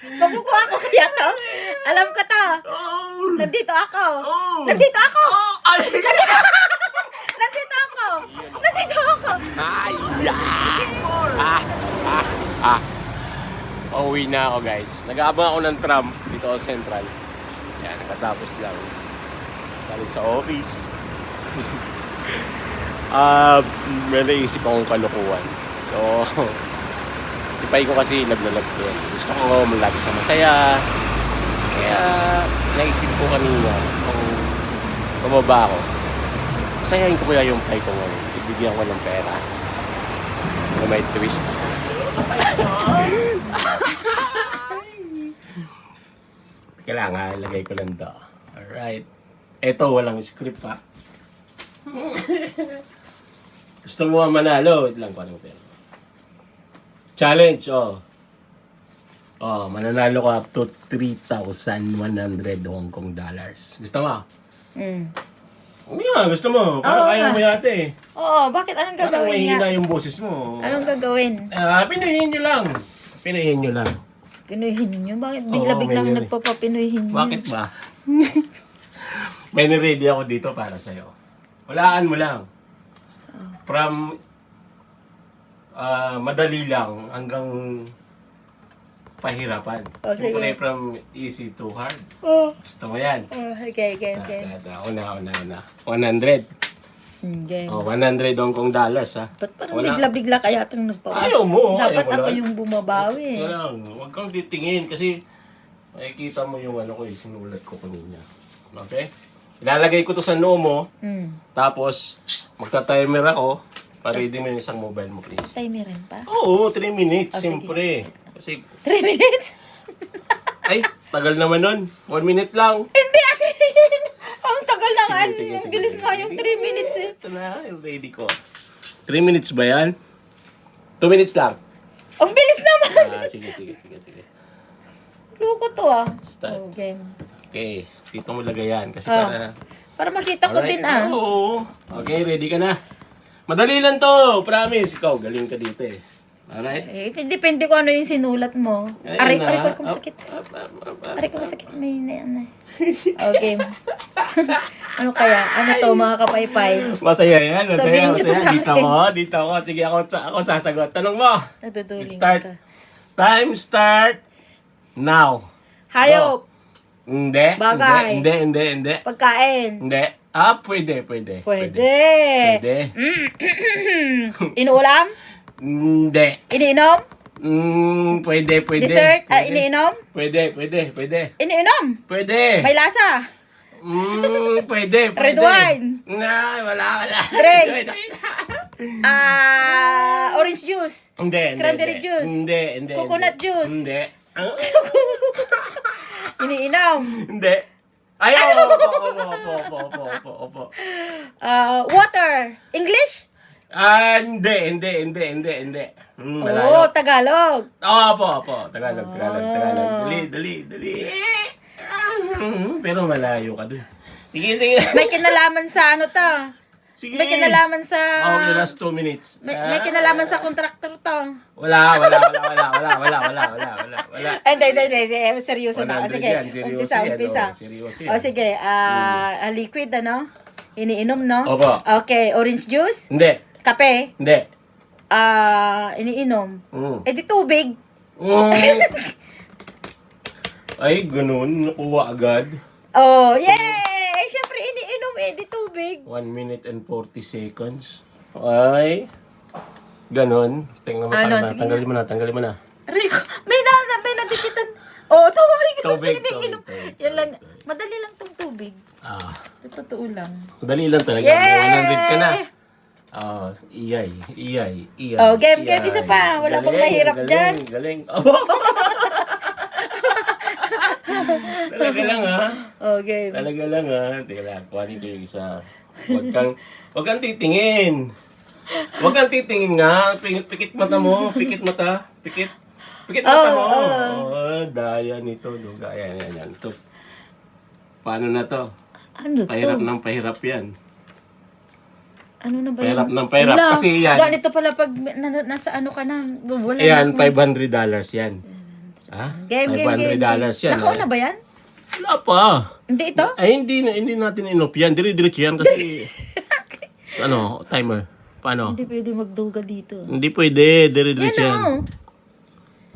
Makukuha ko kaya to. Alam ko to. Oh. Nandito ako. Oh. Nandito ako. Oh. Ay! Nandito ako. Nandito ako. Ay! Pauwi na ako guys. Nag-aabang ako ng tram dito sa Central. Yan, nakatapos lang. Galing sa office. May naisip akong kalukuhan. So, sipay ko kasi love ko. Gusto ko lagi sa masaya. Kaya, naisip ko kanina kung bumaba ako. Masayahin ko kaya yung pay ko ngayon. Ibigyan ko ng pera. Na may twist. Kailangan, lagay ko lang to. Alright. Eto, walang script ha. Gusto mo manalo? Wait lang, paano pera? Challenge, oh. Oh, mananalo ka up to 3,100 Hong Kong dollars. Gusto mo? Ano yan? Gusto mo? Parang kaya mo yate eh. Oo, bakit? Anong Parang gagawin mahina nga? yung boses mo. Anong gagawin? Pinuhin nyo lang. Pinuhin nyo lang. Pinuhin ninyo? Bakit Oo, bigla-biglang ganyan eh. nagpapapinuhin nyo? Bakit ba? May niready ako dito para sa'yo. Walaan mo lang. From madali lang hanggang pahirapan. Oh, sige. Siyempre from easy to hard. Oh. Gusto mo yan? Okay. 100. Okay. Oh, 100 Hong Kong dollars ha. Ba't parang Wala. bigla-bigla kaya itong nagpapapinuhin? Ayaw mo. Dapat ayaw mo ako lang. yung bumabawi. Kaya lang, huwag kang titingin kasi makikita mo yung ano ko eh, sinulat ko kanina. Okay? Ilalagay ko to sa noo mo, tapos magta-timer ako para ready mo yung isang mobile mo, please. Timer rin pa? Oo, 3 minutes, sige. siyempre. Kasi, 3 minutes? ay, tagal naman nun. 1 minute lang. Hindi, Ate Rin! Ang tagal na nga. Sige, Ang sige, bilis sige. nga yung 3 minutes eh. Ito na, ready ko. 3 minutes ba yan? 2 minutes lang. Ang bilis naman! Sige. Loko to ah. Start. Okay. Okay, dito mo lagay yan. Kasi Ah. Para makita ko din ah. Oo. Okay, ready ka na. Madali lang to, promise. Ikaw, galing ka dito eh. Alright? Eh, depende ko ano yung sinulat mo. Aray ko masakit. Up. Aray ko masakit. May na. Okay. Ano kaya? Ano to mga kapaypay? Masaya yan. Sabihin niyo to sa Dito akin. dito ako. Sige, ako sasagot. Tanong mo. Natutuling Let's start. ka. Time start now. Hayop. Hindi. Bagay. Hindi. Pagkain. Hindi. Pwede. Pwede. Pwede. Inuulam? Hindi. Iniinom? Pwede. Dessert? Pwede. Iniinom? Pwede. Iniinom? Pwede. May lasa? Pwede. Red wine? Nah, wala. Drinks? Orange juice? Hindi. Cranberry juice? Hindi. Coconut juice? Hindi. Iniinom? Hindi. Ayaw. Opo. Water? English? Hindi. Oo, Tagalog. Opo. Tagalog. Dali. Pero malayo ka dun. Sige. May kinalaman sa ano to? Sige. May kinalaman sa... Okay, last 2 minutes. May kinalaman sa kontraktor to. Wala. Hindi. Seryoso na. 100 Sige, yan, seryoso umpisa. yan, seryoso yan. O sige, liquid ano? Iniinom, no? Opo. Okay, orange juice? Hindi. Kape? Hindi. Iniinom? Eh di tubig? Ay, ganun. Nakuha agad. Oh, yay! Eh, syempre iniinom di tubig. 1 minute and 40 seconds. Ay. Ganun. Tingnan mo Ano, na. sige. Tanggalin mo na. Rico, may nadikitan. Oh, tubig. Tubig, Iniinom. tubig. Yan lang. Madali lang tong tubig. Totoo lang. Dali lang talaga. Yay! May 100 ka na. Iyay. Oh, game. Isa pa. Wala pang mahirap dyan. Galing. Talaga lang ha. Oh, game. Talaga lang ha. Teka lang, kuhanin ko yung isa. Huwag kang titingin. Huwag kang titingin nga. Pikit mata mo. Pikit mata mo. Daya nito. Ayan. Ito. Paano na to? Ano to? Pahirap yan. Ano na ba Pahirap yan? ng pahirap. Wala. Kasi yan. Ganito pala pag nasa ano ka na. Wala Ayan, na akong- $500 yan. Ha? Game. $500 yan. Nakauna ba yan? Wala pa. Hindi ito? Ay, hindi natin inop yan. Dire-diretso yan kasi... timer. Paano? Hindi pwede magduga dito. Hindi pwede. Dire-diretso yan. Yan o.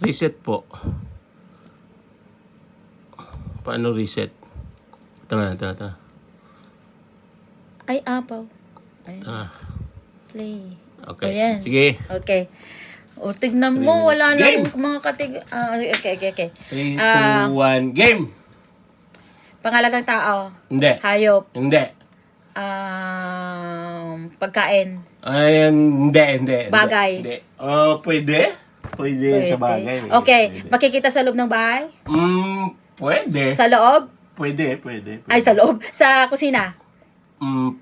Reset po. Paano reset? Tara. Ay, apaw. Ay, Tara. play. Okay. Ayan. Sige. Okay. O, tignan mo, wala na Game. mga okay. 3, 2, 1, game! Pangalan ng tao. Hindi. Hayop. Hindi. Pagkain. Ayan, hindi. Bagay. Hindi. Pwede? Pwede sa bagay. Okay. Pwede. Makikita sa loob ng bahay? Pwede. Sa loob? Pwede. Ay, sa loob. Sa kusina?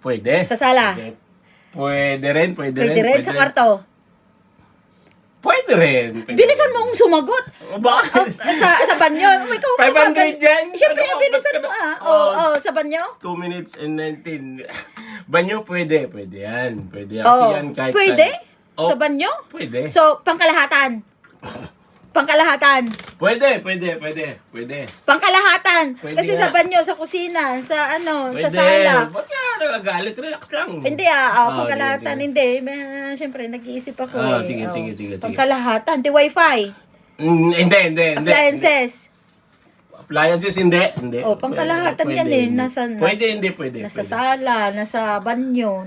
Pwede. Sa sala? Pwede rin. Pwede rin. Sa kwarto? Pwede rin. Bilisan mo akong sumagot. Bakit? Sa banyo? Ikaw, 500 yan? Siyempre, Ano, bilisan ba't mo ka na- Oo, sa banyo? 2 minutes and 19. Banyo, pwede. Pwede yan. Pwede yan. Oo. Yan, kahit Pwede? Oh, Sa banyo? pwede. So, pangkalahatan. Pangkalahatan. Pwede. Pangkalahatan. Pwede Kasi nga. sa banyo, sa kusina, sa Pwede. sa sala. Ba't ka nagagalit? Relax lang. Hindi pangkalahatan, sige. hindi. Siyempre, nag-iisip ako Sige. Pangkalahatan, di wifi. Hindi. Appliances. Appliances, hindi. Pangkalahatan Pwede, yan eh. hindi. Pwede. Nasa sala, nasa banyo,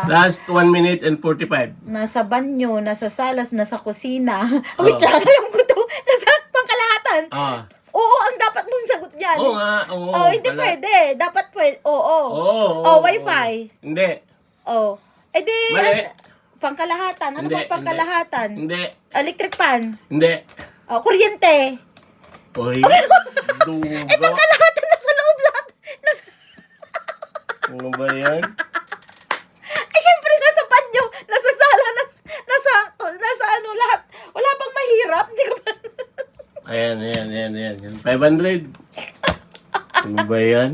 Last 1 minute and 45. nasa banyo, nasa salas, nasa kusina. Wait lang, alam ko to. Nasa pangkalahatan. Oo, ang dapat mong sagot niyan. Oo nga, oo. Hindi Wala. pwede. Dapat pwede. Oo. Oo. Wifi. Hindi. Oo. Di, Mali. pangkalahatan. Ano Hindi, bang pangkalahatan? Hindi. Electric fan. Hindi. Kuryente. Oy. Duga. Pangkalahatan, nasa loob lahat. Ano ba yan? Syempre, nasa banyo, nasa sala, nasa lahat. Wala bang mahirap? Hindi ka ba? Ayan. 500. Ano ba yan?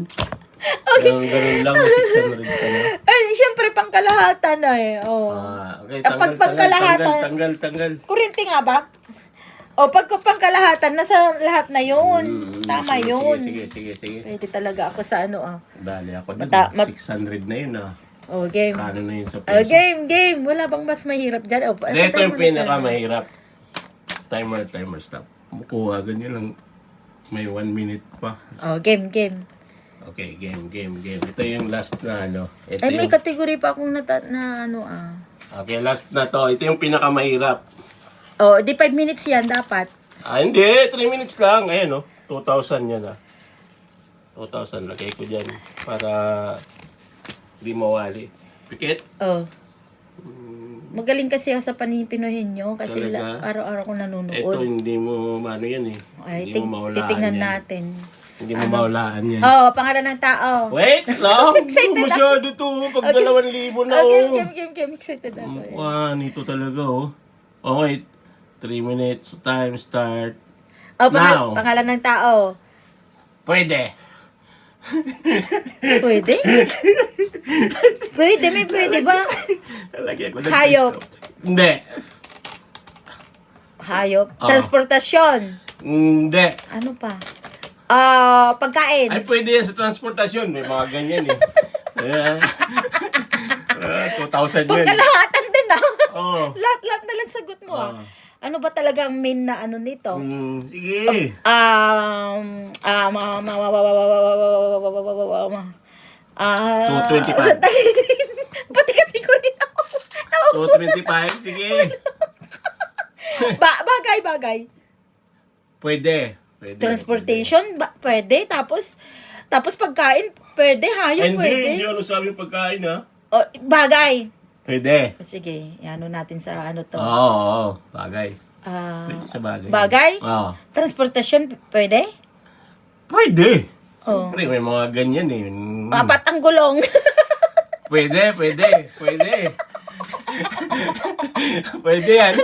Ganun lang, 600 ka na. Syempre, pangkalahatan Okay, Pag pangkalahatan. Tanggal. Kuryente nga ba? Pag pangkalahatan, nasa lahat na yun. Tama yun. Sige. Pwede talaga ako sa Dali ako na. Mata- 600 na yun game. Kano na yun sa peso? Game. Wala bang mas mahirap dyan? Ito yung pinakamahirap. Timer, stop. Kuha, ganyan lang. May 1 minute pa. Game. Okay, game. Ito yung last na Ito Ay, may yung... kategory pa akong Okay, last na to. Ito yung pinakamahirap. Di 5 minutes yan dapat. Hindi. 3 minutes lang. Ayan, 2,000 yan, 2,000. Lagay ko dyan. Para di mawali. Pikit? Magaling kasi ako sa pinipinuhin nyo kasi Talaga? araw-araw ko Ito, nanonood. hindi mo yan eh. Ay, Hindi mo mawalaan titignan yan. natin. Hindi mo mawalaan yan. Pangalan ng tao. Wait lang! Excited Masyado to. Pag 2,000 na, Game. Excited ako. Nito talaga, Okay. 3 minutes. Time start. Now. Pangalan ng tao. Pwede. Pwede? May pwede ba? Lagyan ko ng Hayop. stop. Hindi. Hayop. Transportasyon. Hindi. Ano pa? Pagkain. Ay, pwede yan sa transportasyon. May mga ganyan eh. 2,000 yan. Pagkalahatan din Oo. Lahat na lang sagot mo Ano ba talaga ang main na nito? Sige. 225. Pati kategory ako. 225. Sige. Bagay. Pwede. Transportation, pwede. Tapos pagkain, pwede. Hayop, Hindi, pwede. hindi ano sabi yung pagkain ha. Bagay. Pwede. Sige, ano natin sa to. Oo, bagay. Pwede sa bagay. Bagay? Oo. Transportasyon, pwede? Pwede. Oh. Siyempre, may mga ganyan eh. Apat ang gulong. Pwede. Pwede yan.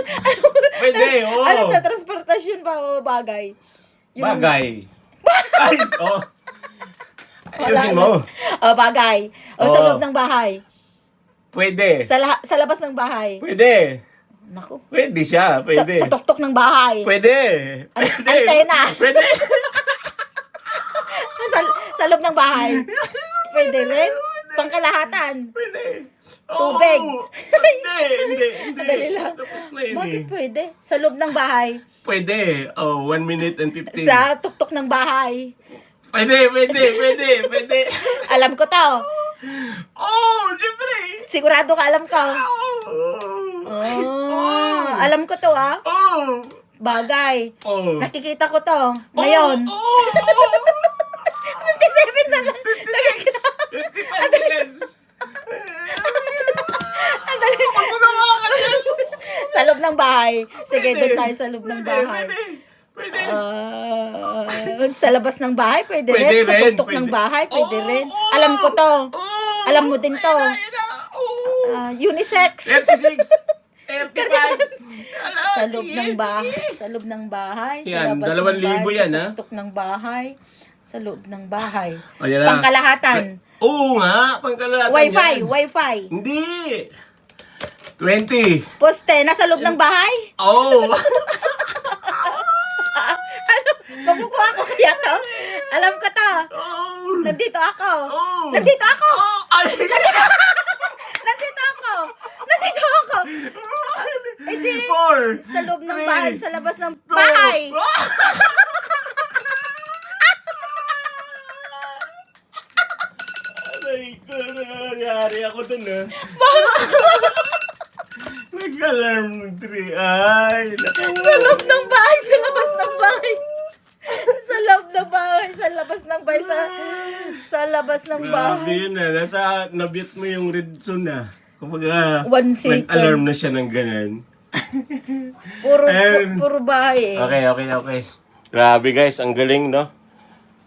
Pwede, oo. Ano to, transportasyon ba o bagay? Bagay. Ay, ayusin mo. Bagay. Sa loob ng bahay. Pwede. Sa labas ng bahay. Pwede. Naku. Pwede siya, pwede. Sa tuktok ng bahay. Pwede. Antena. Pwede. Sa loob ng bahay. Pwede rin. Pangkalahatan. Pwede. Tubig. Hindi. Dali lang. Tapos na yun Bakit eh. pwede? Sa loob ng bahay. Pwede. 1 minute and 15. Sa tuktok ng bahay. Pwede. Alam ko to. Siyempre. Sigurado ka alam ko. Alam ko to ah. Bagay. Nakikita ko to. Ngayon. 57 na lang. 55 seconds. Andali. Sa loob ng bahay. Sige, doon tayo sa loob ng bahay. Pwede. Sa labas ng bahay, pwede Pwede rin. Sa rin, tuktok ng pwede. bahay, pwede rin. Alam ko to. Alam mo din to. Unisex. 36. 35. Sa loob ng bahay. Sa loob ng bahay. Yan, sa labas ng 2,000 bahay, yan, sa ha? tuktok ng bahay. Sa loob ng bahay. Yan na. Pangkalahatan. Oo nga, pangkalahatan Wi-Fi. yan. Wi-Fi. Hindi. 20. Poste. Nasa loob ng bahay? Ano? Makukuha ko kaya to? Alam ko to. Nandito ako. Nandito ako. Nandito ako. Nandito ako. Hindi. 4. Sa loob ng bahay. Sa labas ng bahay. Aray ko, nangyari ako dun Nag-alarm 3. Ay, Sa loob ng bahay. Sa labas ng bahay. Sa loob ng bahay. Sa labas ng bahay. Sa labas ng grabe bahay. yun nabit mo yung red zone Kumbaga, 1 second. nag-alarm na siya ng ganun. Puro bahay eh. Okay. Grabe guys, ang galing, no?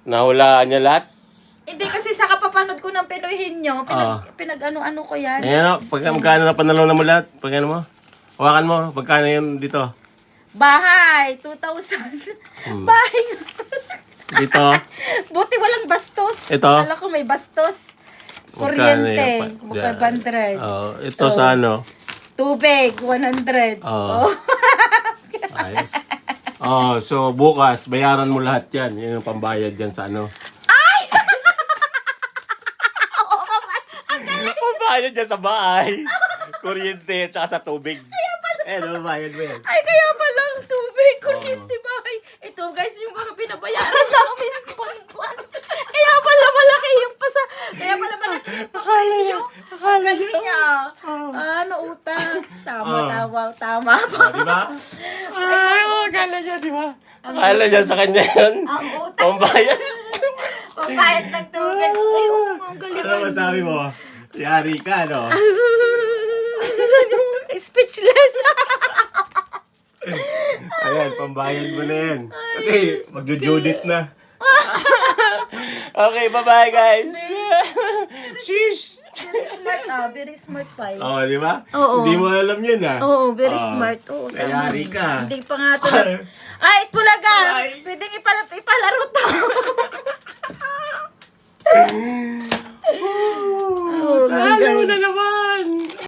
Nahulaan niya lahat. Hindi kasi sa kapapanood ko ng Pinoyhin nyo, pinag-ano-ano ko yan. Ayan, magkano na panalo na mo lahat? Pagkano mo? Hawakan mo, magkano yun dito? Bahay, 2,000. Bahay. Dito? Buti walang bastos. Ito? Kala ko may bastos. Kuryente, Magkano 500. Ito sa ano? Tubig, 100. Ayos. So bukas, bayaran mo lahat yan. Yun yung pambayad dyan sa ano. Pambayad dyan sa bahay. Kuryente, tsaka sa tubig. Bayad mo yan. Ay, kaya pala ang tubig, kuryente, bahay. Ito guys, yung mga binabayaran namin buwan-buwan. Kaya pala malaki yung pasa. Kaya pala malaki yung pamayo. Akala niya. Nautang. Tama pa. Diba? Akala niya, diba? Akala niya sa kanya yan. Ang utang. Pambayad. Pambayad ng tubig. Ay, ang galing. Ano masabi mo? Yari ka, no? Speechless. Ayan, pambayad mo na yan. Kasi magjo-Judith na. Okay, bye-bye guys. Sheesh. Very smart pa yun. Di ba? Oo. Hindi mo alam yun, Oo, very smart. Oo, tama. Yari ka. Hindi pa nga ito. Ay, Itbulaga. Pwedeng ipalaro to. Talo na naman.